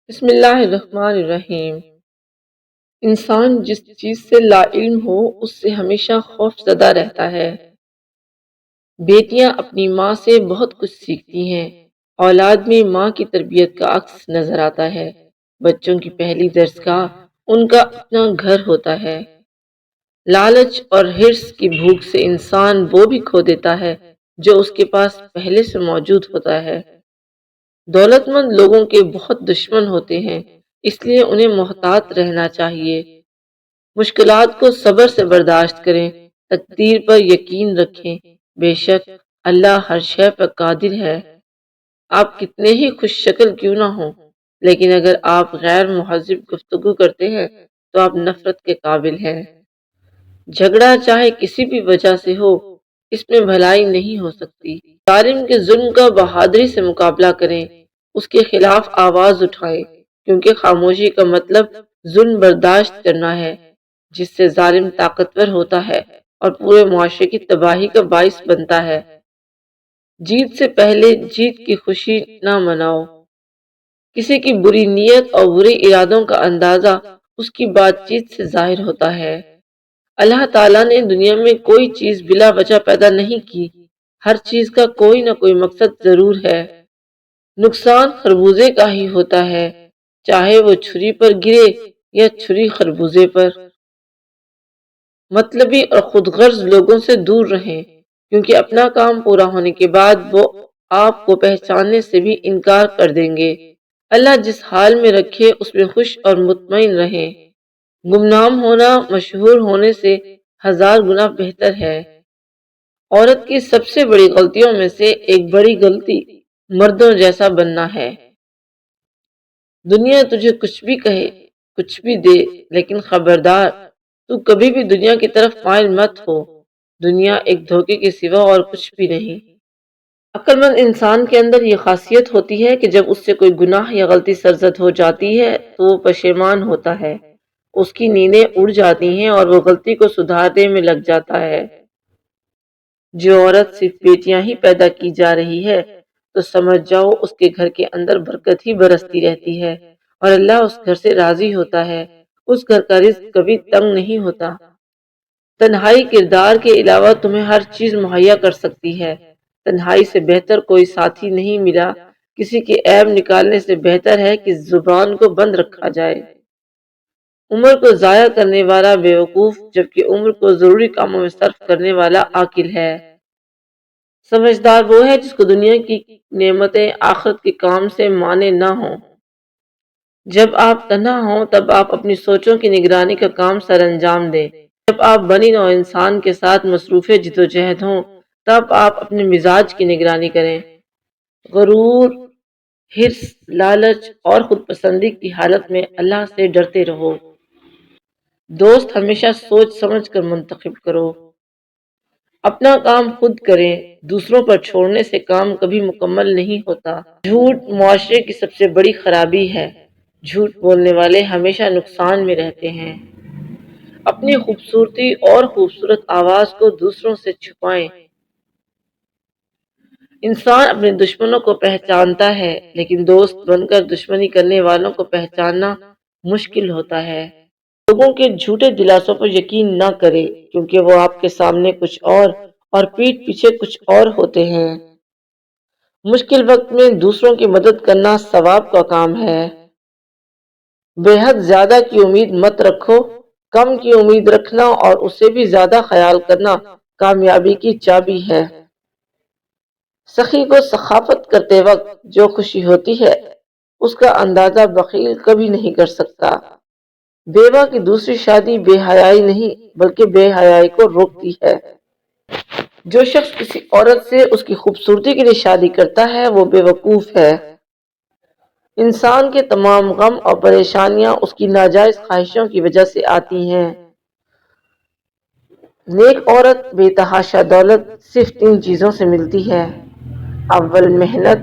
بسم اللہ الرحمن الرحیم۔ انسان جس چیز سے لا علم ہو اس سے ہمیشہ خوف زدہ رہتا ہے۔ بیٹیاں اپنی ماں سے بہت کچھ سیکھتی ہیں۔ اولاد میں ماں کی تربیت کا عکس نظر آتا ہے۔ بچوں کی پہلی درسگاہ ان کا اپنا گھر ہوتا ہے۔ لالچ اور حرص کی بھوک سے انسان وہ بھی کھو دیتا ہے جو اس کے پاس پہلے سے موجود ہوتا ہے۔ دولت مند لوگوں کے بہت دشمن ہوتے ہیں، اس لیے انہیں محتاط رہنا چاہیے۔ مشکلات کو صبر سے برداشت کریں، تقدیر پر یقین رکھیں، بے شک اللہ ہر شے پر قادر ہے۔ آپ کتنے ہی خوش شکل کیوں نہ ہوں، لیکن اگر آپ غیر مہذب گفتگو کرتے ہیں تو آپ نفرت کے قابل ہیں۔ جھگڑا چاہے کسی بھی وجہ سے ہو، اس میں بھلائی نہیں ہو سکتی۔ ظالم کے ظلم کا بہادری سے مقابلہ کریں، اس کے خلاف آواز اٹھائیں، کیونکہ خاموشی کا مطلب ظلم برداشت کرنا ہے، جس سے ظالم طاقتور ہوتا ہے اور پورے معاشرے کی تباہی کا باعث بنتا ہے۔ جیت سے پہلے جیت کی خوشی نہ مناؤ۔ کسی کی بری نیت اور برے ارادوں کا اندازہ اس کی بات چیت سے ظاہر ہوتا ہے۔ اللہ تعالیٰ نے دنیا میں کوئی چیز بلا وجہ پیدا نہیں کی، ہر چیز کا کوئی نہ کوئی مقصد ضرور ہے۔ نقصان خربوزے کا ہی ہوتا ہے، چاہے وہ چھری پر گرے یا چھری خربوزے پر۔ مطلبی اور خود غرض لوگوں سے دور رہیں، کیونکہ اپنا کام پورا ہونے کے بعد وہ آپ کو پہچاننے سے بھی انکار کر دیں گے۔ اللہ جس حال میں رکھے اس میں خوش اور مطمئن رہیں۔ گمنام ہونا مشہور ہونے سے 1000 گنا بہتر ہے۔ عورت کی سب سے بڑی غلطیوں میں سے ایک بڑی غلطی مردوں جیسا بننا ہے۔ دنیا تجھے کچھ بھی کہے، کچھ بھی دے، لیکن خبردار تو کبھی بھی دنیا کی طرف مائل مت ہو۔ دنیا ایک دھوکے کے سوا اور کچھ بھی نہیں۔ عقل مند انسان کے اندر یہ خاصیت ہوتی ہے کہ جب اس سے کوئی گناہ یا غلطی سرزد ہو جاتی ہے تو وہ پشیمان ہوتا ہے، اس کی نیندیں اڑ جاتی ہیں اور وہ غلطی کو سدھارنے میں لگ جاتا ہے۔ جو عورت صرف بیٹیاں ہی پیدا کی جا رہی ہے تو سمجھ جاؤ اس کے گھر کے اندر برکت ہی برستی رہتی ہے اور اللہ اس گھر سے راضی ہوتا ہے، اس گھر کا رزق کبھی تنگ نہیں ہوتا۔ تنہائی کردار کے علاوہ تمہیں ہر چیز مہیا کر سکتی ہے۔ تنہائی سے بہتر کوئی ساتھی نہیں ملا، کسی کے عیب نکالنے سے بہتر ہے کہ زبان کو بند رکھا جائے۔ عمر کو ضائع کرنے والا بیوقوف، جبکہ عمر کو ضروری کاموں میں صرف کرنے والا عاقل ہے۔ سمجھدار وہ ہے جس کو دنیا کی نعمتیں آخرت کے کام سے مانے نہ ہوں۔ جب آپ تنہا ہوں تب آپ اپنی سوچوں کی نگرانی کا کام سر انجام دیں۔ جب آپ بنی نوع انسان کے ساتھ مصروف جدوجہد ہوں تب آپ اپنے مزاج کی نگرانی کریں۔ غرور، حرص، لالچ اور خود پسندی کی حالت میں اللہ سے ڈرتے رہو۔ دوست ہمیشہ سوچ سمجھ کر منتخب کرو۔ اپنا کام خود کریں، دوسروں پر چھوڑنے سے کام کبھی مکمل نہیں ہوتا۔ جھوٹ معاشرے کی سب سے بڑی خرابی ہے۔ جھوٹ بولنے والے ہمیشہ نقصان میں رہتے ہیں۔ اپنی خوبصورتی اور خوبصورت آواز کو دوسروں سے چھپائیں۔ انسان اپنے دشمنوں کو پہچانتا ہے، لیکن دوست بن کر دشمنی کرنے والوں کو پہچاننا مشکل ہوتا ہے۔ لوگوں کے جھوٹے دلاسوں پر یقین نہ کرے، کیونکہ وہ آپ کے سامنے کچھ اور پیٹھ پیچھے کچھ اور ہوتے ہیں۔ مشکل وقت میں دوسروں کی مدد کرنا ثواب کا کام ہے۔ بے حد زیادہ کی امید مت رکھو، کم کی امید رکھنا اور اسے بھی زیادہ خیال کرنا کامیابی کی چابی ہے۔ سخی کو سخاوت کرتے وقت جو خوشی ہوتی ہے اس کا اندازہ بخیل کبھی نہیں کر سکتا۔ بیوہ کی دوسری شادی بے حیائی نہیں بلکہ بے حیائی کو روکتی ہے۔ جو شخص کسی عورت سے اس کی خوبصورتی کے لیے شادی کرتا ہے وہ بے وقوف ہے۔ انسان کے تمام غم اور پریشانیاں اس کی ناجائز خواہشوں کی وجہ سے آتی ہیں۔ نیک عورت بے تحاشا دولت صرف 3 چیزوں سے ملتی ہے۔ اول محنت،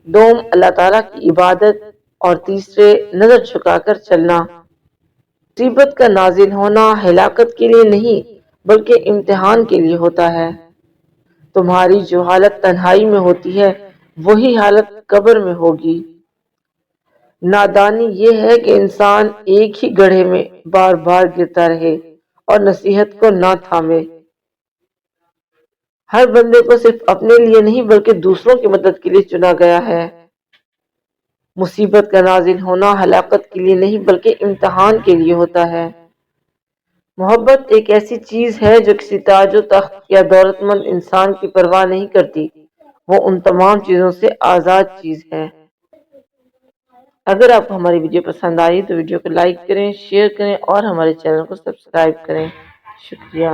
دوم اللہ تعالیٰ کی عبادت اور تیسرے نظر جھکا کر چلنا۔ مصیبت کا نازل ہونا ہلاکت کے لیے نہیں بلکہ امتحان کے لیے ہوتا ہے۔ تمہاری جو حالت تنہائی میں ہوتی ہے وہی حالت قبر میں ہوگی۔ نادانی یہ ہے کہ انسان ایک ہی گڑھے میں بار بار گرتا رہے اور نصیحت کو نہ تھامے۔ ہر بندے کو صرف اپنے لیے نہیں بلکہ دوسروں کی مدد کے لیے چنا گیا ہے۔ مصیبت کا نازل ہونا ہلاکت کے لیے نہیں بلکہ امتحان کے لیے ہوتا ہے۔ محبت ایک ایسی چیز ہے جو کسی تاج و تخت یا دولت مند انسان کی پرواہ نہیں کرتی، وہ ان تمام چیزوں سے آزاد چیز ہے۔ اگر آپ کو ہماری ویڈیو پسند آئی تو ویڈیو کو لائک کریں، شیئر کریں اور ہمارے چینل کو سبسکرائب کریں۔ شکریہ۔